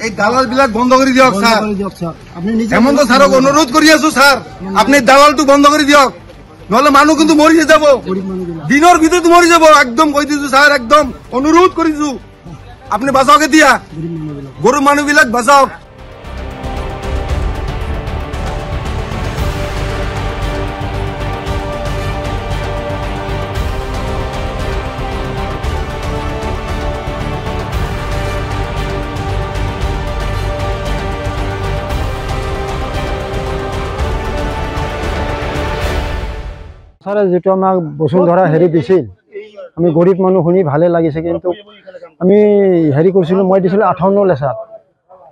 এই দালাল বিলাক বন্ধ করে দিয়ক স্যার। হেমন্ত স্যারক অনুরোধ করি আছো স্যার, আপনি দালালটো বন্ধ করে দিয়ক, নহলে মানুষ কিন্তু মরি যাব, দিনের ভিতরে মরি যাব। একদম কই দিছো স্যার, একদম অনুরোধ করিছো, আপনি বাঁচাওকে দিয়া গরিব মানুষ বিলাক বাঁচাও। ছাৰে যেটো আমাক বসুন্ধৰা হেৰি দিছিল, আমি গৰীব মানুহ শুনি ভালে লাগিছে, কিন্তু আমি হেৰি কৰিছিলোঁ, মই দিছিলোঁ 58 লেচাৰ,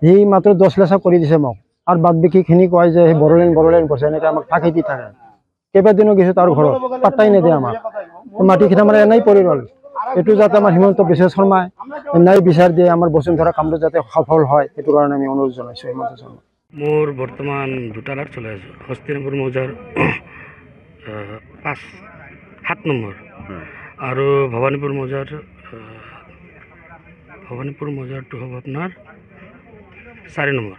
সি মাত্ৰ 10 লেচাৰ কৰি দিছে মোক, আৰু বাদ বাকীখিনি কয় যে সেই বড়োলেণ্ড বসে, এনেকৈ আমাক ফাঁকি দি থাকে। কেইবাদিনো গৈছোঁ তাৰ ঘৰত, পাত্তাই নিদিয়ে আমাক, মাটিখিনি মানে এনেই পৰি ৰ'ল। এইটো যাতে আমাৰ হিমন্ত বিশ্ব শৰ্মাই ন্যায় বিচাৰ দিয়ে, আমাৰ বসুন্ধৰা কামটো যাতে সফল হয়, সেইটো কাৰণে আমি অনুৰোধ জনাইছোঁ হিমন্ত শৰ্মা। মোৰ বৰ্তমান দুটা লাট চলাই আছোঁ, হস্তিনাপুৰ মৌজাৰ 7 নম্বৰ আৰু ভৱানীপুৰ মৌজাৰটো হ'ব আপোনাৰ 4 নম্বৰ।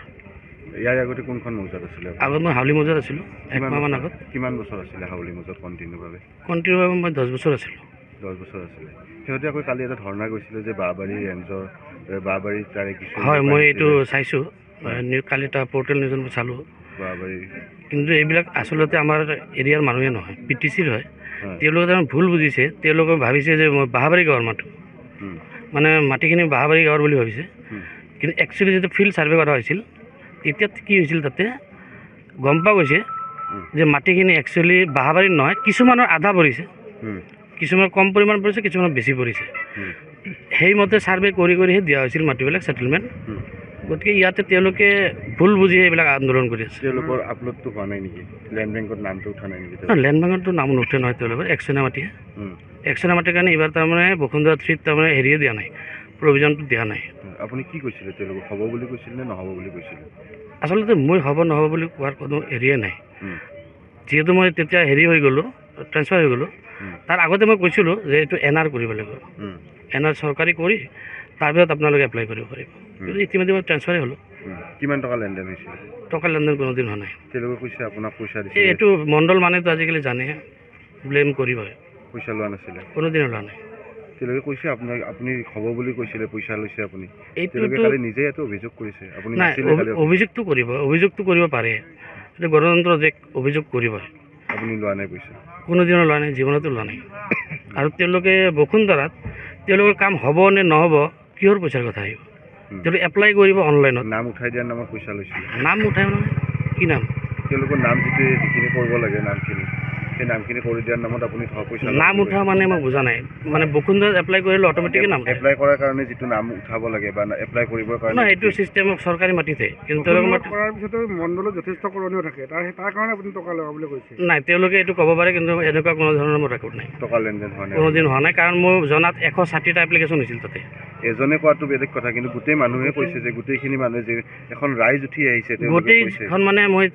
ইয়াৰ আগতে কোনখন মৌজাত আছিলে? আগত মই হাউলি মৌজাত আছিলোঁ, 1 মাহমান আগত। কিমান বছৰ আছিলে হাউলি মৌজাত কণ্টিনিউভাৱে? কণ্টিনিউভাৱে মই 10 বছৰ আছিলোঁ। 10 বছৰ আছিলে। সিহঁতে আকৌ কালি এটা ধৰ্ণা কৰিছিলে যে বাঁহবাৰী ৰেঞ্জৰ বাঁহবাৰীত তাৰে কিছু। হয়, মই এইটো চাইছোঁ, কালি এটা পৰ্টেল নিউজত মই চালোঁ বাঁহবাৰী, কিন্তু এইবিলাক আচলতে আমাৰ এৰিয়াৰ মানুহে নহয়, PTCৰ হয়। তেওঁলোকে তাৰমানে ভুল বুজিছে, তেওঁলোকে ভাবিছে যে মই বাঁহবাৰী গাঁৱৰ মানুহ, মানে মাটিখিনি বাঁহবাৰী গাঁৱৰ বুলি ভাবিছে। কিন্তু একচুৱেলি যেতিয়া ফিল্ড ছাৰ্ভে কৰা হৈছিল, তেতিয়া কি হৈছিল, তাতে গম পোৱা গৈছে যে মাটিখিনি একচুৱেলি বাঁহবাৰীৰ নহয়, কিছুমানৰ আধা পৰিছে, কিছুমানৰ কম পৰিমাণ পৰিছে, কিছুমানৰ বেছি পৰিছে। সেইমতে ছাৰ্ভে কৰিহে দিয়া হৈছিল মাটিবিলাক ছেটেলমেণ্ট। গতিকে ইয়াতে তেওঁলোকে ভুল বুজি এইবিলাক আন্দোলন কৰি আছে। তেওঁলোকৰ আপলোডটো হোৱা নাই নেকি? লেণ্ড বেংকত নামটো উঠা নাই নেকি? লেণ্ড বেংকতো নাম নুঠে নহয়, তেওঁলোকৰ একচনীয়া মাটিহে। একচনীয়া মাটিৰ কাৰণে এইবাৰ তাৰমানে বসুন্ধৰা 3ত তাৰমানে হেৰিয়ে দিয়া নাই, প্ৰভিজনটো দিয়া নাই। আপুনি কি কৈছিলে? তেওঁলোকক হ'ব বুলি কৈছিল নে নহ'ব বুলি কৈছিলে? আচলতে মই হ'ব নহ'ব বুলি কোৱাৰ কোনো হেৰিয়ে নাই, যিহেতু মই তেতিয়া হেৰি হৈ গ'লোঁ, ট্ৰেন্সফাৰ হৈ গ'লোঁ। তাৰ আগতে মই কৈছিলোঁ যে এইটো NR কৰিব লাগিব, NR চৰকাৰী কৰি তাৰপিছত আপোনালোকে এপ্লাই কৰিব পাৰিব। কিন্তু ইতিমধ্যে মই ট্ৰেন্সফাৰেই হ'লোঁ। কিমান টকা লেনদেন হৈছিল? টকা লেনদেন কোনোদিন হোৱা নাই। তেওঁলোকে কৈছে আপোনাক পইচা দিছে? এইটো মণ্ডল মানেতো আজিকালি জানে, ব্লেম কৰিব, পইচা লোৱা নাছিলে, কোনোদিন লোৱা নাই। তেওঁলোকে কৈছে আপুনি হ'ব বুলি কৈছিলে, পইচা লৈছে আপুনি। তেওঁলোকে কালি নিজে এইটো অভিযোগ কৰিছে। আপুনি অভিযোগটো কৰিব পাৰে, এইটো গণতন্ত্ৰ দেশ, অভিযোগ কৰিব। আপুনি লোৱা নাই পইচা? কোনোদিনো লোৱা নাই, জীৱনতো লোৱা নাই। আৰু তেওঁলোকে বসুন্ধৰাত তেওঁলোকৰ কাম হ'ব নে নহ'ব, কিহৰ পইচাৰ কথা আহিব? তেওঁলোকে এপ্লাই কৰিব অনলাইনত, নাম উঠাই দিয়াৰ নামত পইচা লৈছিলে। নাম উঠাই নহয়, কি নাম? তেওঁলোকৰ নাম যিখিনি কৰিব লাগে, নামখিনি, সেই নামখিনি কৰি দিয়াৰ নামত আপুনি পইচা? নাম উঠা মানে মই বুজা নাই, মানে বসুন্ধৰাত এপ্লাই কৰিলে অট'মেটিক নাম এপ্লাই কৰাৰ কাৰণে যিটো নাম উঠাব লাগে বা এপ্লাই কৰিবৰ কাৰণে? নহয়, এইটো চিষ্টেমক চৰকাৰী মাটিতে, কিন্তু তেওঁলোকে কৰাৰ পিছতো মণ্ডলত যথেষ্ট কৰণীয় থাকে, তাৰ কাৰণে আপুনি টকা লগাব বুলি কৈছে? নাই, তেওঁলোকে এইটো ক'ব পাৰে, কিন্তু এনেকুৱা কোনো ধৰণৰ মোৰ ৰেকৰ্ড নাই। টকা লেনদেন হোৱা নাই? কোনোদিন হোৱা নাই, কাৰণ মোৰ জনাত 160টা এপ্লিকেশ্যন হৈছিল তাতে। এজনে কোৱাটো বেলেগ কথা, কিন্তু গোটেই মানুহে কৈছে যে গোটেইখিনি মানুহে যে এখন ৰাইজ উঠি আহিছে, গোটেইখন মানে মই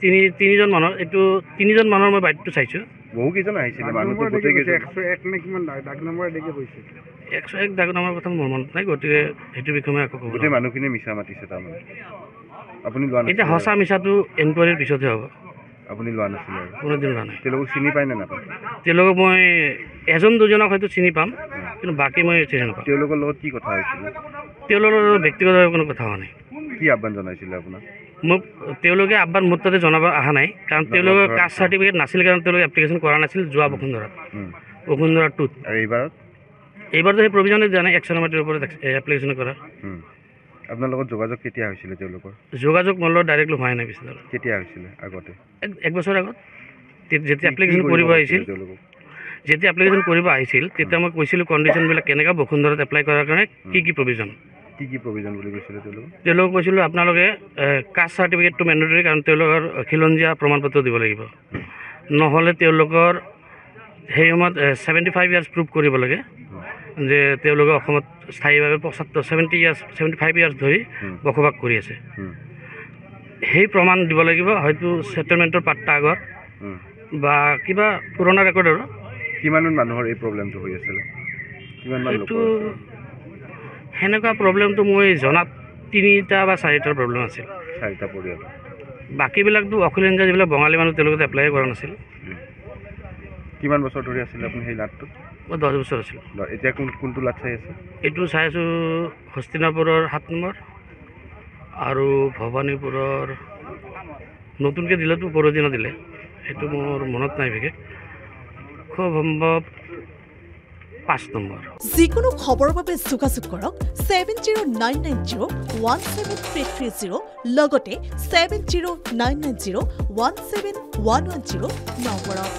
তিনিজন মানুহৰ, এইটো 3জন মানুহৰ মই বাইকটো চাইছোঁ। বহু কেইজন আহিছিলে, মানুহটো গোটেই 101 নে কিমান ডাক নম্বৰ দেখি কৈছে? 101 ডাক নম্বৰ কথা মোৰ মনত নাই, গতিকে সেইটো বিষয়ে মই আকৌ ক'ব। গোটেই মানুহখিনিয়ে মিছা মাতিছে তাৰমানে? আপুনি লোৱা নাই? এতিয়া সঁচা মিছাটো এনকুৱাৰীৰ পিছতহে হ'ব। আপুনি লোৱা নাছিলে? কোনোদিন লোৱা নাই। তেওঁলোকক চিনি পায় নে নাপায়? তেওঁলোকক মই 1-2জনক হয়তো চিনি পাম, কিন্তু বাকী মই চিনি নাপাওঁ। তেওঁলোকৰ লগত কি কথা হৈছিলে? তেওঁলোকৰ লগত ব্যক্তিগতভাৱে কোনো কথা হোৱা নাই। কি আহ্বান জনাইছিলে আপোনাক? মোক তেওঁলোকে আহ্বান মোৰ তাতে জনাব অহা নাই, কাৰণ তেওঁলোকৰ কাষ্ট চাৰ্টিফিকেট নাছিল, কাৰণ তেওঁলোকে এপ্লিকেশ্যন কৰা নাছিল যোৱা বসুন্ধৰা 2ত। আৰু এইবাৰতো সেই প্ৰভিজনে দিয়া নাই, 100 মাটিৰ ওপৰত এপ্লিকেশ্যন কৰা। আপোনাৰ লগত যোগাযোগ কেতিয়া হৈছিলে তেওঁলোকৰ? যোগাযোগ মোৰ লগত ডাইৰেক্টলি হোৱাই নাই। পিছত কেতিয়া হৈছিলে? আগতে 1 বছৰ আগত, যেতিয়া এপ্লিকেশ্যন কৰিব আহিছিল, তেতিয়া মই কৈছিলোঁ কণ্ডিশ্যনবিলাক কেনেকুৱা, বসুন্ধৰাত এপ্লাই কৰাৰ কাৰণে কি প্ৰভিজন বুলি কৈছিলে তেওঁলোকে কৈছিলোঁ আপোনালোকে কাষ্ট চাৰ্টিফিকেটটো মেণ্ডেটৰী, কাৰণ তেওঁলোকৰ খিলঞ্জীয়া প্ৰমাণ পত্ৰ দিব লাগিব, নহ'লে তেওঁলোকৰ সেই সময়ত 75 ইয়াৰ্ছ প্ৰুভ কৰিব লাগে যে তেওঁলোকে অসমত স্থায়ীভাৱে 75 ইয়াৰ্ছ ধৰি বসবাস কৰি আছে। সেই প্ৰমাণ দিব লাগিব, হয়তো ছেটেলমেণ্টৰ পাত্তা আগৰ বা কিবা পুৰণা ৰেকৰ্ড আৰু কিমান মানুহৰ এই প্ৰব্লেমটো হৈ আছিলে কিমান মান এইটো সেনেকুৱা প্ৰব্লেমটো মই জনাত 3টা বা 4টাৰ প্ৰব্লেম আছিল 4টা পৰিয়াল বাকীবিলাকতো অখিলেঞ্জা যিবিলাক বঙালী মানুহ তেওঁলোকে এপ্লাই কৰা নাছিল কিমান বছৰ ধৰি আছিল আপুনি সেই লাটটো মই 10 বছৰ আছিল এতিয়া কোনটো লাট চাই আছে এইটো চাই আছোঁ হস্তিনাপুৰৰ 7 নম্বৰ আৰু ভৱানীপুৰৰ নতুনকৈ দিলেতো পৰদিনা দিলে সেইটো মোৰ মনত নাই বিশেষ খুব সম্ভৱ 5 নম্বৰ যিকোনো খবৰৰ বাবে যোগাযোগ কৰক 7099017330 লগতে 7099017110 নম্বৰত